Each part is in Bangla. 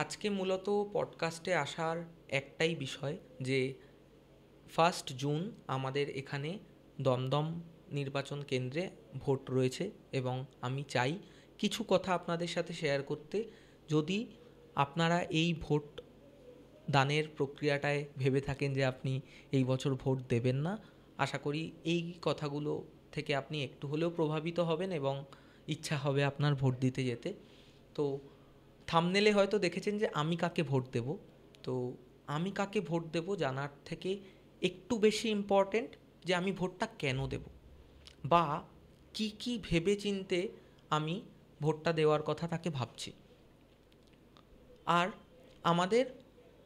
আজকে মূলত পডকাস্টে আসার একটাই বিষয় যে 1 জুন আমাদের এখানে দমদম নির্বাচন কেন্দ্রে ভোট রয়েছে এবং আমি চাই কিছু কথা আপনাদের সাথে শেয়ার করতে। যদি আপনারা এই ভোট দানের প্রক্রিয়াটায় ভেবে থাকেন যে আপনি এই বছর ভোট দেবেন না, আশা করি এই কথাগুলো থেকে আপনি একটু হলেও প্রভাবিত হবেন এবং ইচ্ছা হবে আপনার ভোট দিতে যেতে। তো থাম্বনেলে হয়তো দেখেছেন যে আমি কাকে ভোট দেব। তো আমি কাকে ভোট দেব জানার থেকে একটু বেশি ইম্পর্ট্যান্ট যে আমি ভোটটা কেন দেব, বা কি কি ভেবে চিন্তে আমি ভোটটা দেওয়ার কথা তাকে ভাবছি। আর আমাদের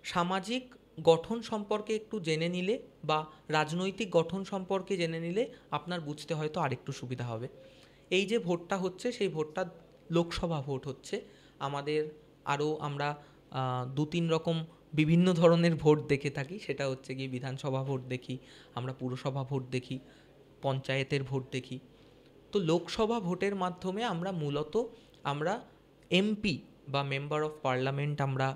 সামাজিক গঠন সম্পর্কে একটু জেনে নিলে বা রাজনৈতিক গঠন সম্পর্কে জেনে নিলে আপনার বুঝতে হয়তো আরেকটু সুবিধা হবে। এই যে ভোটটা হচ্ছে সেই ভোটটা লোকসভা ভোট হচ্ছে। আমাদের আরও আমরা 2-3 রকম বিভিন্ন ধরনের ভোট দেখে থাকি, সেটা হচ্ছে গিয়ে বিধানসভা ভোট দেখি, আমরা পুরসভা ভোট দেখি, পঞ্চায়েতের ভোট দেখি। তো লোকসভা ভোটের মাধ্যমে আমরা মূলত আমরা এমপি বা মেম্বার অফ পার্লামেন্ট আমরা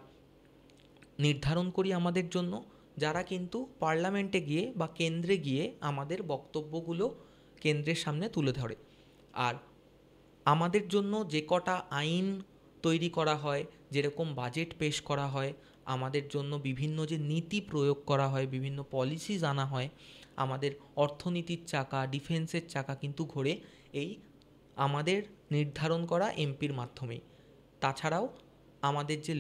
নির্ধারণ করি আমাদের জন্য, যারা কিন্তু পার্লামেন্টে গিয়ে বা কেন্দ্রে গিয়ে আমাদের বক্তব্যগুলো কেন্দ্রের সামনে তুলে ধরে। আর আমাদের জন্য যে কটা আইন তৈরি করা হয়, যেরকম বাজেট পেশ করা হয়, আমাদের জন্য বিভিন্ন যে নীতি প্রয়োগ করা হয়, বিভিন্ন পলিসিস আনা হয়, আমাদের অর্থনীতির চাকা, ডিফেন্সের চাকা কিন্তু ঘোরে এই আমাদের নির্ধারণ করা এমপির মাধ্যমেই। তাছাড়াও আমাদের যে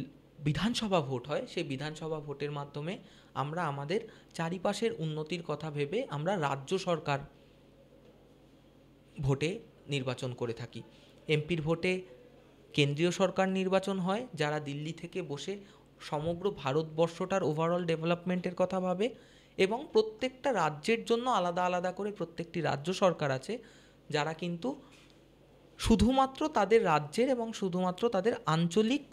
বিধানসভা ভোট হয় সেই বিধানসভা ভোটের মাধ্যমে আমরা আমাদের চারিপাশের উন্নতির কথা ভেবে আমরা রাজ্য সরকার ভোটে নির্বাচন করে থাকি। এমপির ভোটে কেন্দ্রীয় সরকার নির্বাচন হয়, যারা দিল্লি থেকে বসে সমগ্র ভারতবর্ষটার ওভারঅল ডেভেলপমেন্টের কথা ভাবে, এবং প্রত্যেকটা রাজ্যের জন্য আলাদা আলাদা করে প্রত্যেকটি রাজ্য সরকার আছে, যারা কিন্তু শুধুমাত্র তাদের রাজ্যের এবং শুধুমাত্র তাদের আঞ্চলিক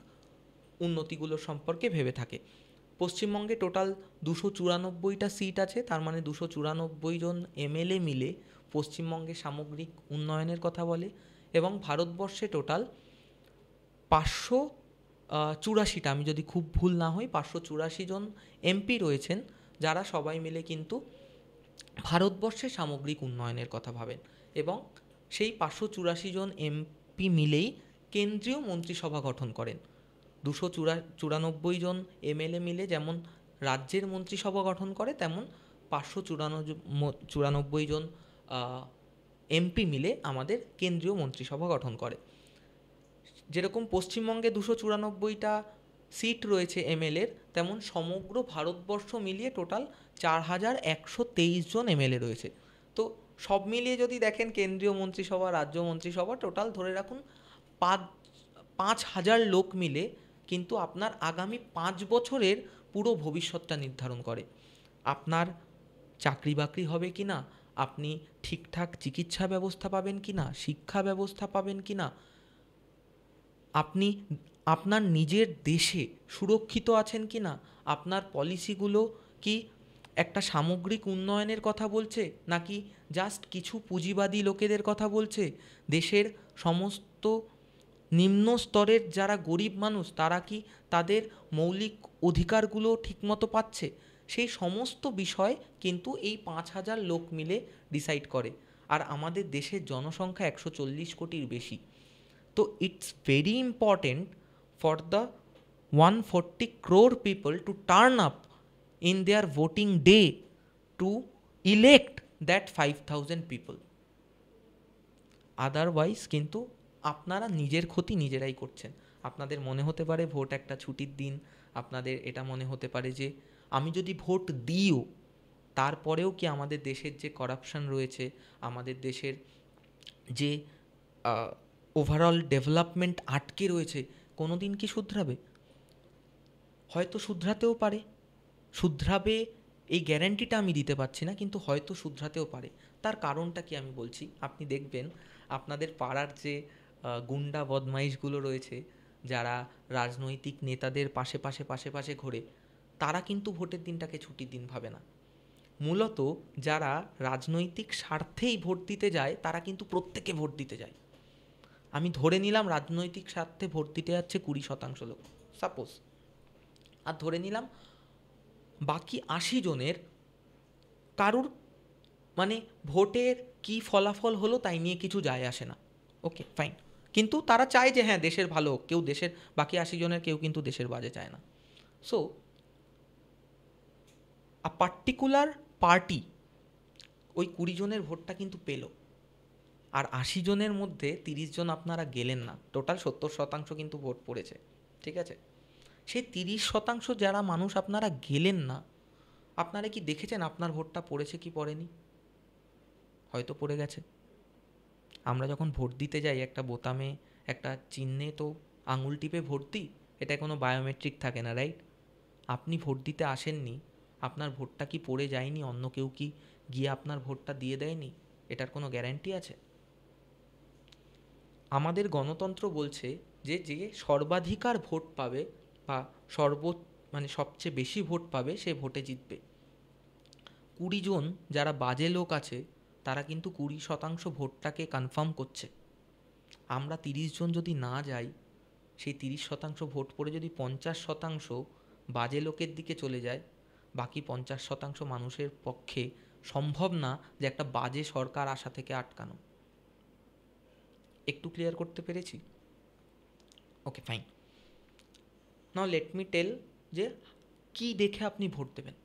উন্নতিগুলো সম্পর্কে ভেবে থাকে। পশ্চিমবঙ্গে টোটাল 294টা সিট আছে, তার মানে 294 জন এমএলএ মিলে পশ্চিমবঙ্গে সামগ্রিক উন্নয়নের কথা বলে। এবং ভারতবর্ষে টোটাল 584টা, আমি যদি খুব ভুল না হই, 584 জন এমপি রয়েছেন, যারা সবাই মিলে কিন্তু ভারতবর্ষের সামগ্রিক উন্নয়নের কথা ভাবেন। এবং সেই 584 জন এমপি মিলেই কেন্দ্রীয় মন্ত্রিসভা গঠন করেন। 294 জন এমএলএ মিলে যেমন রাজ্যের মন্ত্রিসভা গঠন করে, তেমন 594 জন এমপি মিলে আমাদের কেন্দ্রীয় মন্ত্রিসভা গঠন করে। যেরকম পশ্চিমবঙ্গে 294টা সিট রয়েছে এমএলএর, তেমন সমগ্র ভারতবর্ষ মিলিয়ে টোটাল 4123 জন এমএলএ রয়েছে। তো সব মিলিয়ে যদি দেখেন কেন্দ্রীয় মন্ত্রিসভা, রাজ্য মন্ত্রিসভা, টোটাল ধরে রাখুন 5,000 লোক মিলে কিন্তু আপনার আগামী 5 বছরের পুরো ভবিষ্যৎটা নির্ধারণ করে। আপনার চাকরি বাকরি হবে কি না, আপনি ঠিকঠাক চিকিৎসা ব্যবস্থা পাবেন কি না, শিক্ষা ব্যবস্থা পাবেন কি না, আপনি আপনার নিজের দেশে সুরক্ষিত আছেন কি না, আপনার পলিসিগুলো কি একটা সামগ্রিক উন্নয়নের কথা বলছে, নাকি জাস্ট কিছু পুঁজিবাদী লোকেদের কথা বলছে, দেশের সমস্ত নিম্ন স্তরের যারা গরিব মানুষ তারা কি তাদের মৌলিক অধিকারগুলো ঠিকমতো পাচ্ছে, সেই সমস্ত বিষয় কিন্তু এই 5,000 লোক মিলে ডিসাইড করে। আর আমাদের দেশের জনসংখ্যা 140 কোটির বেশি। তো it's very important for the 140 crore people to turn up in their voting day to elect that 5,000 people. Otherwise কিন্তু আপনারা নিজের ক্ষতি নিজেরাই করছেন। আপনাদের মনে হতে পারে ভোট একটা ছুটির দিন, আপনাদের এটা মনে হতে পারে যে আমি যদি ভোট দিইও তারপরেও কি আমাদের দেশের যে করাপশন রয়েছে, আমাদের দেশের যে ওভারঅল ডেভেলপমেন্ট আটকে রয়েছে, কোনো দিন কি শুধরাবে? হয়তো শুধরাতেও পারে, শুধরাবে এই গ্যারান্টিটা আমি দিতে পারছি না, কিন্তু হয়তো শুধরাতেও পারে। তার কারণটা কি আমি বলছি, আপনি দেখবেন আপনাদের পাড়ার যে গুন্ডা বদমাইশগুলো রয়েছে, যারা রাজনৈতিক নেতাদের পাশে পাশে পাশে পাশে ঘোরে, তারা কিন্তু ভোটের দিনটাকে ছুটির দিন ভাবে না। মূলত যারা রাজনৈতিক স্বার্থেই ভোট দিতে যায় তারা কিন্তু প্রত্যেকে ভোট দিতে যায়। আমি ধরে নিলাম রাজনৈতিক স্বার্থে ভোট দিতে যাচ্ছে 20% লোক, সাপোজ। আর ধরে নিলাম বাকি 80 জনের কারুর মানে ভোটের কি ফলাফল হলো তাই নিয়ে কিছু যায় আসে না, ওকে ফাইন, কিন্তু তারা চায় যে হ্যাঁ দেশের ভালো হোক, কেউ দেশের বাকি 80 জনের কেউ কিন্তু দেশের বাজে চায় না। সো আ পার্টিকুলার পার্টি ওই 20 জনের ভোটটা কিন্তু পেল, আর 80 জনের মধ্যে 30 জন আপনারা গেলেন না, টোটাল 70% কিন্তু ভোট পড়েছে, ঠিক আছে? সেই 30% যারা মানুষ আপনারা গেলেন না, আপনারা কি দেখেছেন আপনার ভোটটা পড়েছে কি পড়েনি? হয়তো পড়ে গেছে। আমরা যখন ভোট দিতে যাই একটা বোতামে একটা চিহ্নে তো আঙুল টিপে ভোট দিই, এটা কোনো বায়োমেট্রিক থাকে না, রাইট? আপনি ভোট দিতে আসেননি, আপনার ভোটটা কি পড়ে যায়নি, অন্য কেউ কি গিয়ে আপনার ভোটটা দিয়ে দেয়নি? এটার কোনো গ্যারান্টি আছে? আমাদের গণতন্ত্র বলছে যে যে সর্বাধিকার ভোট পাবে বা মানে সবচেয়ে বেশি ভোট পাবে সে ভোটে জিতবে। 20 জন যারা বাজে লোক আছে তারা কিন্তু 20% ভোটটাকে কনফার্ম করছে। আমরা 30 জন যদি না যাই, সেই 30% ভোট পড়ে যদি 50% বাজে লোকের দিকে চলে যায়, বাকি 50% মানুষের পক্ষে সম্ভব না যে একটা বাজে সরকার আসা থেকে আটকানো। একটু ক্লিয়ার করতে পেরেছি? Okay fine. Now let me tell যে কী দেখে আপনি ভোট দেবেন।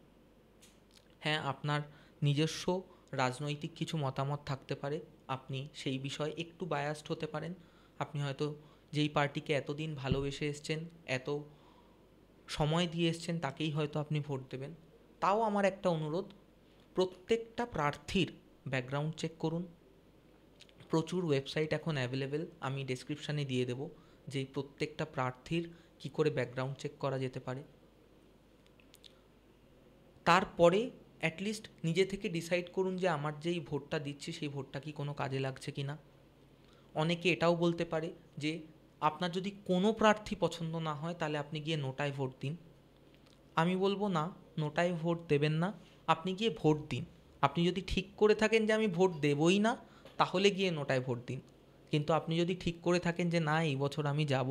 হ্যাঁ, আপনার নিজস্ব রাজনৈতিক কিছু মতামত থাকতে পারে, আপনি সেই বিষয়ে একটু বায়াসড হতে পারেন, আপনি হয়তো যেই পার্টিকে এতদিন ভালোবেসে এসছেন, এত সময় দিয়ে এসছেন, তাকেই হয়তো আপনি ভোট দেবেন। তাও আমার একটা অনুরোধ, প্রত্যেকটা প্রার্থীর ব্যাকগ্রাউন্ড চেক করুন। প্রচুর ওয়েবসাইট এখন অ্যাভেলেবেল, আমি ডেসক্রিপশানে দিয়ে দেবো যে প্রত্যেকটা প্রার্থীর কী করে ব্যাকগ্রাউন্ড চেক করা যেতে পারে। তারপরে অ্যাটলিস্ট নিজে থেকে ডিসাইড করুন যে আমার যেই ভোটটা দিচ্ছি সেই ভোটটা কি কোনো কাজে লাগছে কি না। অনেকে এটাও বলতে পারে যে আপনার যদি কোনো প্রার্থী পছন্দ না হয় তাহলে আপনি গিয়ে নোটায় ভোট দিন। আমি বলবো না, নোটায় ভোট দেবেন না, আপনি গিয়ে ভোট দিন। আপনি যদি ঠিক করে থাকেন যে আমি ভোট দেবই না, তাহলে গিয়ে নোটায় ভোট দিন। কিন্তু আপনি যদি ঠিক করে থাকেন যে না এই বছর আমি যাব,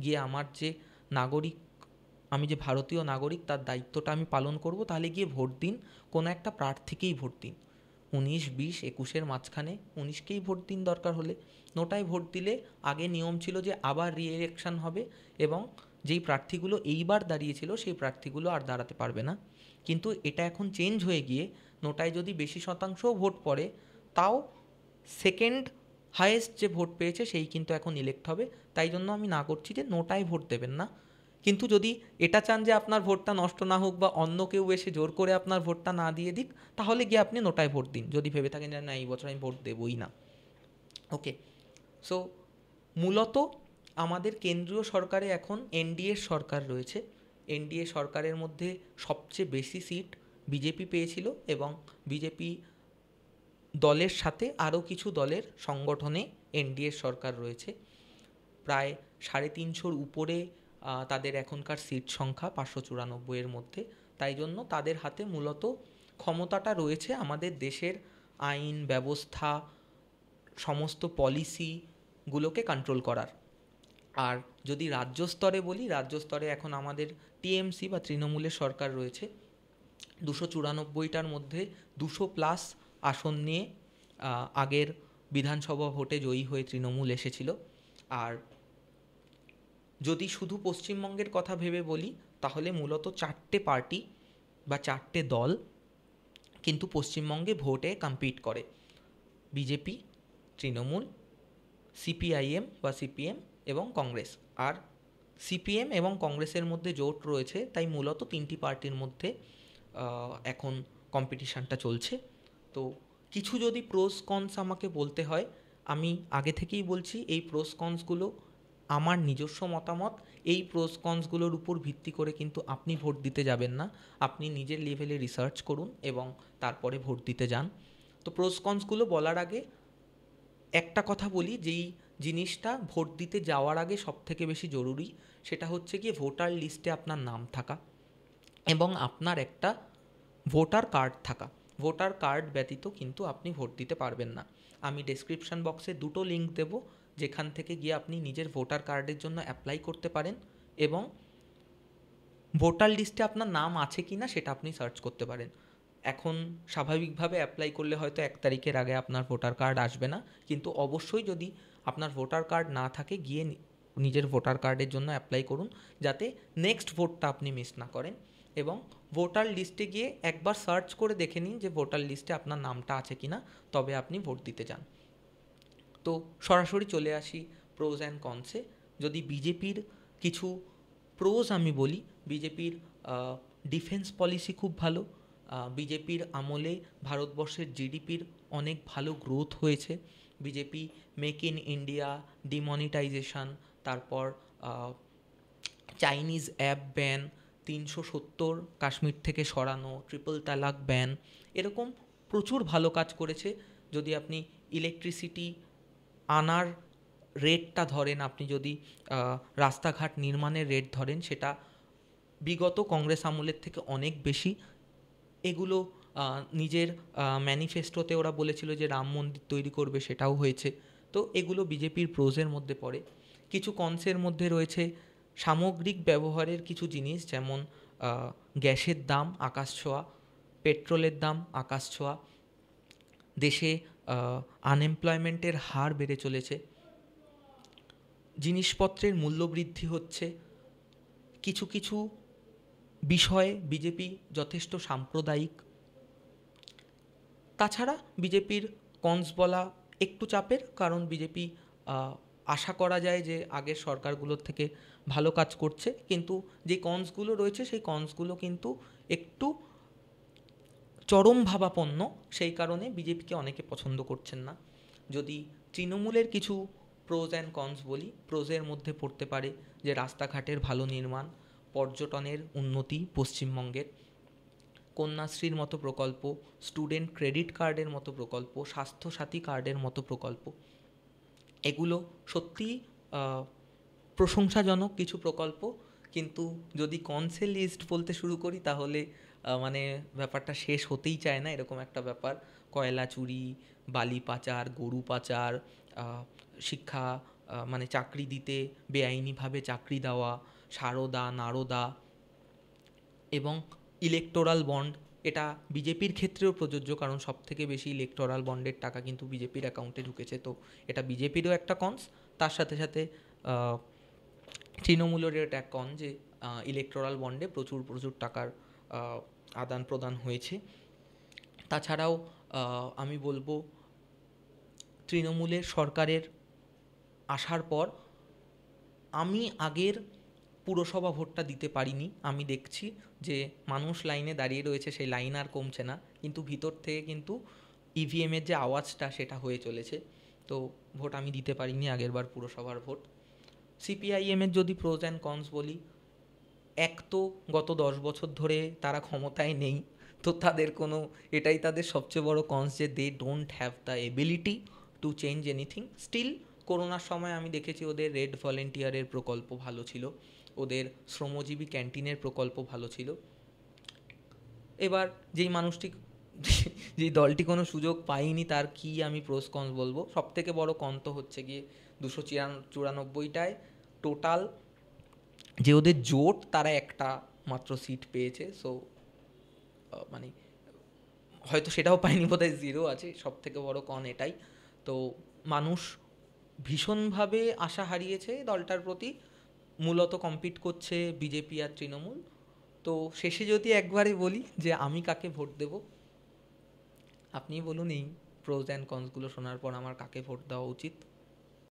গিয়ে আমার যে নাগরিক, আমি যে ভারতীয় নাগরিক তার দায়িত্বটা আমি পালন করব, তাহলে গিয়ে ভোট দিন, কোনো একটা প্রার্থীকেই ভোট দিন। 19, 20, 21-এর মাঝখানে 19কেই ভোট দিন দরকার হলে। নোটায় ভোট দিলে আগে নিয়ম ছিল যে আবার রি-ইলেকশন হবে এবং যেই প্রার্থীগুলো এইবার দাঁড়িয়েছিল সেই প্রার্থীগুলো আর দাঁড়াতে পারবে না। কিন্তু এটা এখন চেঞ্জ হয়ে গিয়ে নোটায় যদি বেশি শতাংশও ভোট পড়ে, তাও সেকেন্ড হায়েস্ট যে ভোট পেয়েছে সেই কিন্তু এখন ইলেক্ট হবে। তাই জন্য আমি না করছি যে নোটায় ভোট দেবেন না। কিন্তু যদি এটা চান যে আপনার ভোটটা নষ্ট না হোক বা অন্য কেউ এসে জোর করে আপনার ভোটটা না দিয়ে দিক, তাহলে গিয়ে আপনি নোটায় ভোট দিন, যদি ভেবে থাকেন যে না এই বছর আমি ভোট দেবই না। ওকে, সো মূলত আমাদের কেন্দ্রীয় সরকারে এখন এনডিএর সরকার রয়েছে। এনডিএ সরকারের মধ্যে সবচেয়ে বেশি সিট বিজেপি পেয়েছিল এবং বিজেপি দলের সাথে আরও কিছু দলের সংগঠনে এনডিএর সরকার রয়েছে। প্রায় 350-র উপরে তাদের এখনকার সিট সংখ্যা 594-এর মধ্যে। তাই জন্য তাদের হাতে মূলত ক্ষমতাটা রয়েছে আমাদের দেশের আইন ব্যবস্থা, সমস্ত পলিসিগুলোকে কন্ট্রোল করার। আর যদি রাজ্য স্তরে বলি, রাজ্য স্তরে এখন আমাদের টিএমসি বা তৃণমূলের সরকার রয়েছে। 294টার মধ্যে 200+ আসন নিয়ে আগের বিধানসভা ভোটে জয়ী হয়ে তৃণমূল এসেছিল। আর যদি শুধু পশ্চিমবঙ্গের কথা ভেবে বলি, তাহলে মূলত 4টে পার্টি বা 4টে দল কিন্তু পশ্চিমবঙ্গে ভোটে কম্পিট করে: বিজেপি, তৃণমূল, সিপিআইএম বা সিপিএম এবং কংগ্রেস। আর সিপিএম এবং কংগ্রেসের মধ্যে জোট রয়েছে, তাই মূলত 3টি পার্টির মধ্যে এখন কম্পিটিশানটা চলছে। তো কিছু যদি প্রোস কনস আমাকে বলতে হয়, আমি আগে থেকেই বলছি এই প্রোস কনসগুলো আমার নিজস্ব মতামত। এই প্রোস কনসগুলোর উপর ভিত্তি করে কিন্তু আপনি ভোট দিতে যাবেন না, আপনি নিজের লেভেলে রিসার্চ করুন এবং তারপরে ভোট দিতে যান। তো প্রোস কনসগুলো বলার আগে একটা কথা বলি, যেই জিনিসটা ভোট দিতে যাওয়ার আগে সবথেকে বেশি জরুরি, সেটা হচ্ছে গিয়ে ভোটার লিস্টে আপনার নাম থাকা এবং আপনার একটা ভোটার কার্ড থাকা। ভোটার কার্ড ব্যতীত কিন্তু আপনি ভোট দিতে পারবেন না। আমি ডেসক্রিপশন বক্সে 2টো লিঙ্ক দেবো, যেখান থেকে গিয়ে আপনি নিজের ভোটার কার্ডের জন্য অ্যাপ্লাই করতে পারেন এবং ভোটার লিস্টে আপনার নাম আছে কি না সেটা আপনি সার্চ করতে পারেন। এখন স্বাভাবিকভাবে অ্যাপ্লাই করলে হয়তো 1 তারিখের আগে আপনার ভোটার কার্ড আসবে না, কিন্তু অবশ্যই যদি আপনার ভোটার কার্ড না থাকে গিয়ে নিজের ভোটার কার্ডের জন্য অ্যাপ্লাই করুন, যাতে নেক্সট ভোটটা আপনি মিস না করেন। এবং ভোটার লিস্টে গিয়ে একবার সার্চ করে দেখে নিন যে ভোটার লিস্টে আপনার নামটা আছে কি না, তবে আপনি ভোট দিতে যান। তো সরাসরি চলে আসি প্রোজ অ্যান্ড কনসে। যদি বিজেপির কিছু প্রোজ আমি বলি, বিজেপির ডিফেন্স পলিসি খুব ভালো। বিজেপির আমলে ভারতবর্ষের জিডিপির অনেক ভালো গ্রোথ হয়েছে। BJP make in India, demonetisation, তারপর চাইনিজ অ্যাপ ব্যান, 370 কাশ্মীর থেকে সরানো, ট্রিপল তালাক ব্যান, এরকম প্রচুর ভালো কাজ করেছে। যদি আপনি ইলেকট্রিসিটি আনার রেটটা ধরেন, আপনি যদি রাস্তাঘাট নির্মাণের রেট ধরেন, সেটা বিগত কংগ্রেস আমলের থেকে অনেক বেশি। এগুলো নিজের ম্যানিফেস্টোতে ওরা বলেছিল যে রাম মন্দির তৈরি করবে, সেটাও হয়েছে। তো এগুলো বিজেপির প্রোজের মধ্যে পড়ে। কিছু কনসের মধ্যে রয়েছে সামগ্রিক ব্যবহারের কিছু জিনিস, যেমন গ্যাসের দাম আকাশ ছোঁয়া, পেট্রোলের দাম আকাশ ছোঁয়া, দেশে আনএমপ্লয়মেন্টের হার বেড়ে চলেছে, জিনিসপত্রের মূল্যবৃদ্ধি হচ্ছে। কিছু কিছু বিষয়ে বিজেপি যথেষ্ট সাম্প্রদায়িক। তাছাড়া বিজেপির কনস বলা একটু চাপের, কারণ বিজেপি আশা করা যায় যে আগের সরকারগুলোর থেকে ভালো কাজ করছে, কিন্তু যে কনসগুলো রয়েছে সেই কনসগুলো কিন্তু একটু চরম ভাবাপন্ন, সেই কারণে বিজেপিকে অনেকে পছন্দ করছেন না। যদি তৃণমূলের কিছু প্রোজ অ্যান্ড কনস বলি, প্রোজের মধ্যে পড়তে পারে যে রাস্তাঘাটের ভালো নির্মাণ, পর্যটনের উন্নতি পশ্চিমবঙ্গের, কন্যাশ্রীর মতো প্রকল্প, স্টুডেন্ট ক্রেডিট কার্ডের মতো প্রকল্প, স্বাস্থ্যসাথী কার্ডের মতো প্রকল্প, এগুলো সত্যিই প্রশংসাজনক কিছু প্রকল্প। কিন্তু যদি কনসেল লিস্ট বলতে শুরু করি তাহলে মানে ব্যাপারটা শেষ হতেই চায় না, এরকম একটা ব্যাপার। কয়লা চুরি, বালি পাচার, গরু পাচার, শিক্ষা মানে চাকরি দিতে বেআইনিভাবে চাকরি দেওয়া, সারদা নারদা, এবং ইলেকটোরাল বন্ড, এটা বিজেপির ক্ষেত্রেও প্রযোজ্য, কারণ সব থেকে বেশি ইলেকটোরাল বন্ডের টাকা কিন্তু বিজেপির অ্যাকাউন্টে ঢুকেছে। তো এটা বিজেপিরও একটা কনস। তার সাথে সাথে তৃণমূলের এটা এক কন যে ইলেকটোরাল বন্ডে প্রচুর প্রচুর টাকার আদান প্রদান হয়েছে। তাছাড়াও আমি বলবো তৃণমূলের সরকারের আসার পর আমি আগের পুরসভা ভোটটা দিতে পারিনি। আমি দেখছি যে মানুষ লাইনে দাঁড়িয়ে রয়েছে, সেই লাইন আর কমছে না, কিন্তু ভিতর থেকে কিন্তু ইভিএমের যে আওয়াজটা সেটা হয়ে চলেছে। তো ভোট আমি দিতে পারিনি আগেরবার পুরসভার ভোট। সিপিআইএমের যদি প্রোজ অ্যান্ড কনস বলি, এক তো গত 10 বছর ধরে তারা ক্ষমতায় নেই, তো তাদের কোনো, এটাই তাদের সবচেয়ে বড় কনস যে they don't have the ability to change anything. Still করোনার সময় আমি দেখেছি ওদের রেড ভলেন্টিয়ারের প্রকল্প ভালো ছিল, ওদের শ্রমজীবী ক্যান্টিনের প্রকল্প ভালো ছিল। এবার যেই মানুষটি যেই দলটি কোনো সুযোগ পায়নি তার কি আমি প্রোস কনস বলবো। সব থেকে বড় কন তো হচ্ছে গিয়ে 294টায় টোটাল যে ওদের জোট, তারা একটা মাত্র সিট পেয়েছে। সো মানে হয়তো সেটাও পায়নি, বোধহয় 0 আছে, সব থেকে বড় কন এটাই। তো মানুষ ভীষণভাবে আশা হারিয়েছে দলটার প্রতি, মূলত কম্পিট করছে বিজেপি আর তৃণমূল। তো শেষে যদি একবারে বলি যে আমি কাকে ভোট দেব, আপনি বলুন এই প্রোজ অ্যান্ড কনসগুলো শোনার পর আমার কাকে ভোট দেওয়া উচিত।